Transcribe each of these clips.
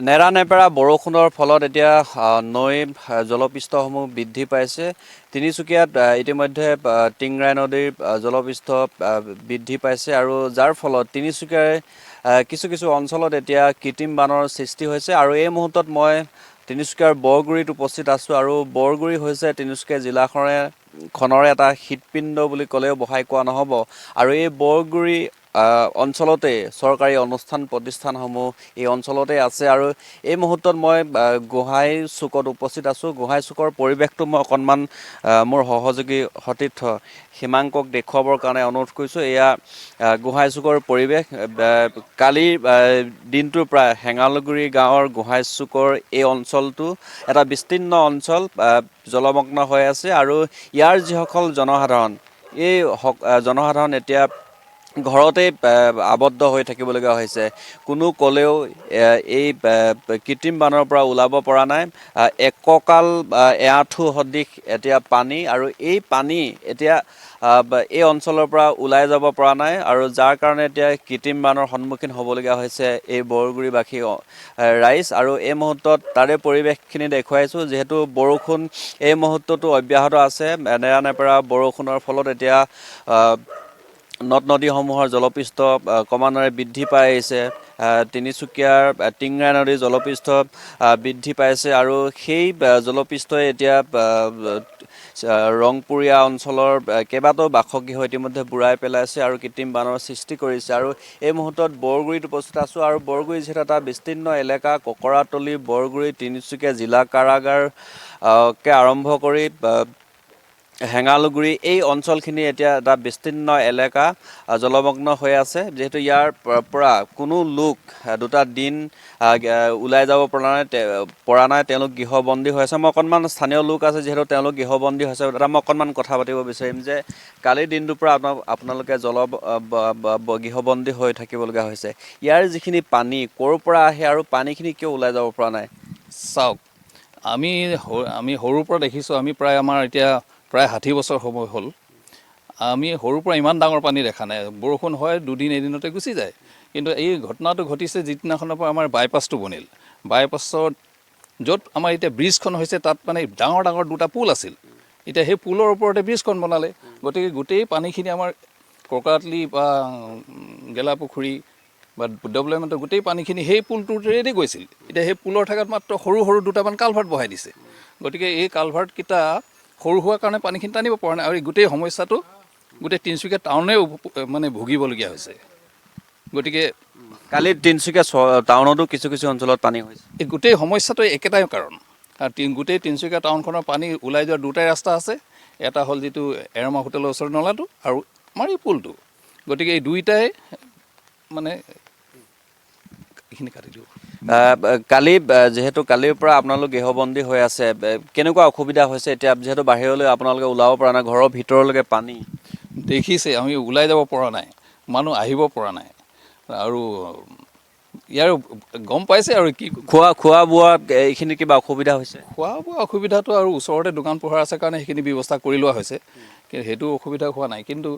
নেৰানেপেৰা বৰষুণৰ ফলত এতিয়া নৈৰ জলপৃষ্ঠসমূহ বৃদ্ধি পাইছে। তিনিচুকীয়াত ইতিমধ্যে টিংৰাই নদীৰ জলপৃষ্ঠ বৃদ্ধি পাইছে আৰু যাৰ ফলত তিনিচুকীয়াৰ কিছু কিছু অঞ্চলত এতিয়া কৃত্ৰিম বানৰ সৃষ্টি হৈছে। আৰু এই মুহূৰ্তত মই তিনিচুকীয়াৰ বৰগুৰিত উপস্থিত আছোঁ আৰু বৰগুৰি হৈছে তিনিচুকীয়া জিলাখনৰে এটা হৃদপিণ্ড বুলি ক'লেও বহাই কোৱা নহ'ব। আৰু এই বৰগুৰি অঞ্চলতে চৰকাৰী অনুষ্ঠান প্ৰতিষ্ঠানসমূহ এই অঞ্চলতে আছে। আৰু এই মুহূৰ্তত মই গোহাঁই চুকত উপস্থিত আছোঁ। গোহাঁই চুকৰ পৰিৱেশটো মই অকণমান মোৰ সহযোগী সতীৰ্থ হিমাংকক দেখুৱাবৰ কাৰণে অনুৰোধ কৰিছোঁ। এয়া গোহাঁই চুকৰ পৰিৱেশ। কালিৰ দিনটোৰ প্ৰায় হেঙালগুৰি গাঁৱৰ গোহাঁই চুকৰ এই অঞ্চলটো এটা বিস্তীৰ্ণ অঞ্চল জলমগ্ন হৈ আছে। আৰু ইয়াৰ যিসকল জনসাধাৰণ এই জনসাধাৰণ এতিয়া ঘৰতে আবদ্ধ হৈ থাকিবলগীয়া হৈছে। কোনো ক'লেও এই কৃত্ৰিম বানৰ পৰা ওলাব পৰা নাই। এককাল এআঁঠু সদৃশ এতিয়া পানী, আৰু এই পানী এতিয়া এই অঞ্চলৰ পৰা ওলাই যাব পৰা নাই, আৰু যাৰ কাৰণে এতিয়া কৃত্ৰিম বানৰ সন্মুখীন হ'বলগীয়া হৈছে এই বৰগুৰিবাসী ৰাইজ। আৰু এই মুহূৰ্তত তাৰে পৰিৱেশখিনি দেখুৱাইছোঁ। যিহেতু বৰষুণ এই মুহূৰ্ততো অব্যাহত আছে, নেৰানেপেৰা বৰষুণৰ ফলত এতিয়া নদ নদীসমূহৰ জলপৃষ্ঠ ক্ৰমান্বয়ে বৃদ্ধি পাই আহিছে। তিনিচুকীয়াৰ টিংৰাই নদীৰ জলপৃষ্ঠ বৃদ্ধি পাইছে, আৰু সেই জলপৃষ্ঠই এতিয়া ৰংপুৰীয়া অঞ্চলৰ কেইবাটাও বাসগৃহ ইতিমধ্যে বুৰাই পেলাইছে আৰু কৃত্ৰিম বানৰ সৃষ্টি কৰিছে। আৰু এই মুহূৰ্তত বৰগুৰিত উপস্থিত আছোঁ। আৰু বৰগুৰি যিহেতু এটা বিস্তীৰ্ণ এলেকা, ককৰাতলি, বৰগুৰি, তিনিচুকীয়া জিলা কাৰাগাৰকে আৰম্ভ কৰি হেঙালগুৰি এই অঞ্চলখিনি এতিয়া এটা বিস্তীৰ্ণ এলেকা জলমগ্ন হৈ আছে। যিহেতু ইয়াৰ পৰা কোনো লোক দুটা দিন ওলাই যাব পৰা নাই, তেওঁলোক গৃহবন্দী হৈ আছে। মই অকণমান স্থানীয় লোক আছে, যিহেতু তেওঁলোক গৃহবন্দী হৈছে, এটা মই অকণমান কথা পাতিব বিচাৰিম যে কালিৰ দিনটোৰ পৰা আপোনালোকে গৃহবন্দী হৈ থাকিবলগীয়া হৈছে। ইয়াৰ যিখিনি পানী ক'ৰ পৰা আহে আৰু পানীখিনি কিয় ওলাই যাব পৰা নাই? চাওক, আমি সৰুৰ পৰা দেখিছোঁ। আমি আমাৰ এতিয়া প্ৰায় 60 বছৰ সময় হ'ল। আমি সৰুৰ পৰা ইমান ডাঙৰ পানী দেখা নাই। বৰষুণ হয়, দুদিন এদিনতে গুচি যায়। কিন্তু এই ঘটনাটো ঘটিছে যিদিনাখনৰ পৰা আমাৰ বাইপাছটো বনিল। বাইপাছত য'ত আমাৰ এতিয়া ব্ৰিজখন হৈছে, তাত মানে ডাঙৰ ডাঙৰ দুটা পুল আছিল। এতিয়া সেই পুলৰ ওপৰতে ব্ৰিজখন বনালে। গতিকে গোটেই পানীখিনি আমাৰ ককৰাতলি বা গেলাপুখুৰী বা ডেভেলপমেণ্টৰ গোটেই পানীখিনি সেই পুলটোৰেদি গৈছিল। এতিয়া সেই পুলৰ ঠাইত মাত্ৰ সৰু সৰু দুটামান কালভাৰ্ট বহাই দিছে। গতিকে এই কালভাৰ্টকেইটা সৰু হোৱাৰ কাৰণে পানীখিনি টানিব পৰা নাই, আৰু এই গোটেই সমস্যাটো গোটেই তিনিচুকীয়া টাউনে মানে ভুগিবলগীয়া হৈছে। গতিকে কালি তিনিচুকীয়া টাউনতো কিছু কিছু অঞ্চলত পানী হৈছে। এই গোটেই সমস্যাটো একেটাই কাৰণ। গোটেই তিনিচুকীয়া টাউনখনৰ পানী ওলাই যোৱাৰ দুটাই ৰাস্তা আছে। এটা হ'ল যিটো এৰমা হোটেলৰ ওচৰৰ নলাটো, আৰু আমাৰ এই পুলটো। গতিকে এই দুইটাই মানে এইখিনি কাটি দিওঁ। কালি যিহেতু কালিৰ পৰা আপোনালোক গৃহবন্দী হৈ আছে, কেনেকুৱা অসুবিধা হৈছে? এতিয়া যিহেতু বাহিৰলৈ আপোনালোকে ওলাব পৰা নাই, ঘৰৰ ভিতৰলৈকে পানী দেখিছে। আমি ওলাই যাব পৰা নাই, মানুহ আহিব পৰা নাই, আৰু ইয়াৰ গম পাইছে আৰু কি খোৱা বোৱা এইখিনি কিবা অসুবিধা হৈছে? খোৱা বোৱা অসুবিধাটো আৰু ওচৰতে দোকান পোহাৰ আছে কাৰণে সেইখিনি ব্যৱস্থা কৰি লোৱা হৈছে। কিন্তু সেইটো অসুবিধা হোৱা নাই। কিন্তু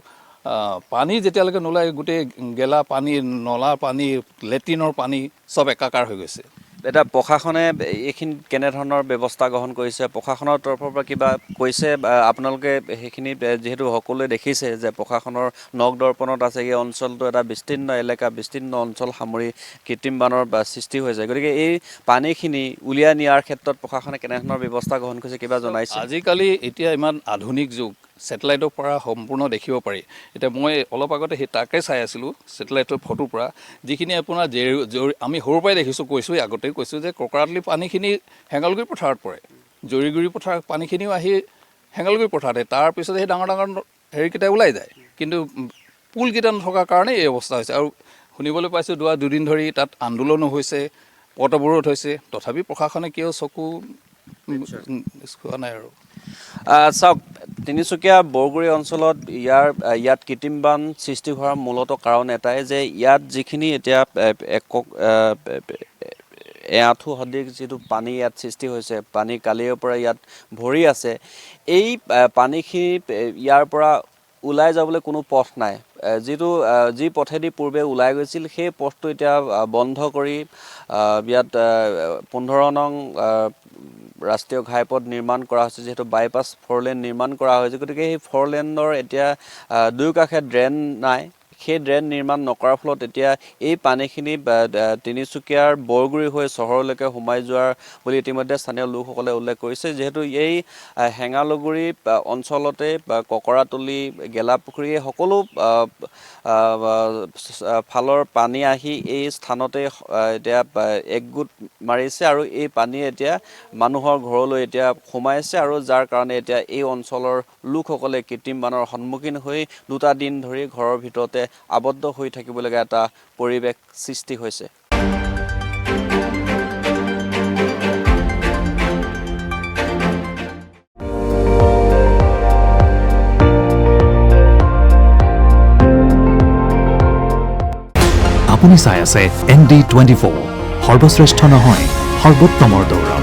পানী যেতিয়ালৈকে নোলায়, গোটেই গেলা পানী, নলা পানী, লেট্ৰিনৰ পানী চব একাকাৰ হৈ গৈছে। এতিয়া প্ৰশাসনে এইখিনি কেনেধৰণৰ ব্যৱস্থা গ্ৰহণ কৰিছে? প্ৰশাসনৰ তৰফৰ পৰা কিবা কৈছে? আপোনালোকে সেইখিনি যিহেতু সকলোৱে দেখিছে যে প্ৰশাসনৰ নখ দৰ্পণত আছে, এই অঞ্চলটো এটা বিস্তীৰ্ণ এলেকা, বিস্তীৰ্ণ অঞ্চল সামৰি কৃত্ৰিম বানৰ সৃষ্টি হৈছে। গতিকে এই পানীখিনি উলিয়াই নিয়াৰ ক্ষেত্ৰত প্ৰশাসনে কেনেধৰণৰ ব্যৱস্থা গ্ৰহণ কৰিছে কিবা জনাইছে? আজিকালি এতিয়া ইমান আধুনিক যুগ, ছেটেলাইটৰ পৰা সম্পূৰ্ণ দেখিব পাৰি। এতিয়া মই অলপ আগতে সেই তাকে চাই আছিলোঁ, ছেটেলাইটৰ ফটোৰ পৰা, যিখিনি আপোনাৰ আমি সৰুৰ পৰাই দেখিছোঁ। কৈছোঁ, আগতেই কৈছোঁ যে ককৰাতলি পানীখিনি হেঙালগুৰি পথাৰত পৰে, জৰিগুৰি পথাৰ পানীখিনিও আহি হেঙালগুৰি পথাৰতে, তাৰপিছত সেই ডাঙৰ ডাঙৰ হেৰিকেইটা ওলাই যায়। কিন্তু পুলকেইটা নথকাৰ কাৰণে এই অৱস্থা হৈছে। আৰু শুনিবলৈ পাইছোঁ দুদিন ধৰি তাত আন্দোলনো হৈছে, পথ অৱৰোধ হৈছে। তথাপি প্ৰশাসনে কিয় চকু চোৱা নাই আৰু। চাওক, তিনিচুকীয়া বৰগুৰি অঞ্চলত ইয়াত কৃত্ৰিম বান সৃষ্টি হোৱাৰ মূলতঃ কাৰণ এটাই যে ইয়াত যিখিনি এতিয়া এআঁঠু সদৃশ যিটো পানী ইয়াত সৃষ্টি হৈছে, পানী কালিৰে পৰা ইয়াত ভৰি আছে। এই পানীখিনি ইয়াৰ পৰা ওলাই যাবলৈ কোনো পথ নাই। যি পথেদি পূৰ্বে ওলাই গৈছিল সেই পথটো এতিয়া বন্ধ কৰি ইয়াত 15 নং ৰাষ্ট্ৰীয় ঘাইপথ নিৰ্মাণ কৰা হৈছে, যিহেতু বাইপাছ 4 লেন নিৰ্মাণ কৰা হৈছে। গতিকে সেই 4 লেনৰ এতিয়া দুয়োকাষে ড্ৰেইন নাই। সেই ড্ৰেইন নিৰ্মাণ নকৰাৰ ফলত এতিয়া এই পানীখিনি তিনিচুকীয়াৰ বৰগুৰি হৈ চহৰলৈকে সোমাই যোৱাৰ বুলি ইতিমধ্যে স্থানীয় লোকসকলে উল্লেখ কৰিছে। যিহেতু এই হেঙালগুৰি অঞ্চলতে ককৰাতলি, গেলাপুখুৰী সকলো ফালৰ পানী আহি এই স্থানতে এতিয়া একগোট মাৰিছে আৰু এই পানী এতিয়া মানুহৰ ঘৰলৈ এতিয়া সোমাইছে আৰু যাৰ কাৰণে এতিয়া এই অঞ্চলৰ লোকসকলে কৃত্ৰিম বানৰ সন্মুখীন হৈ 2টা দিন ধৰি ঘৰৰ ভিতৰতে আবদ্ধ হৈ থাকিবলগীয়া এটা পৰিৱেশ সৃষ্টি হৈছে। আপুনি চাই আছে ND24, সৰ্বশ্ৰেষ্ঠ নহয় সৰ্বোত্তমৰ দৌৰ।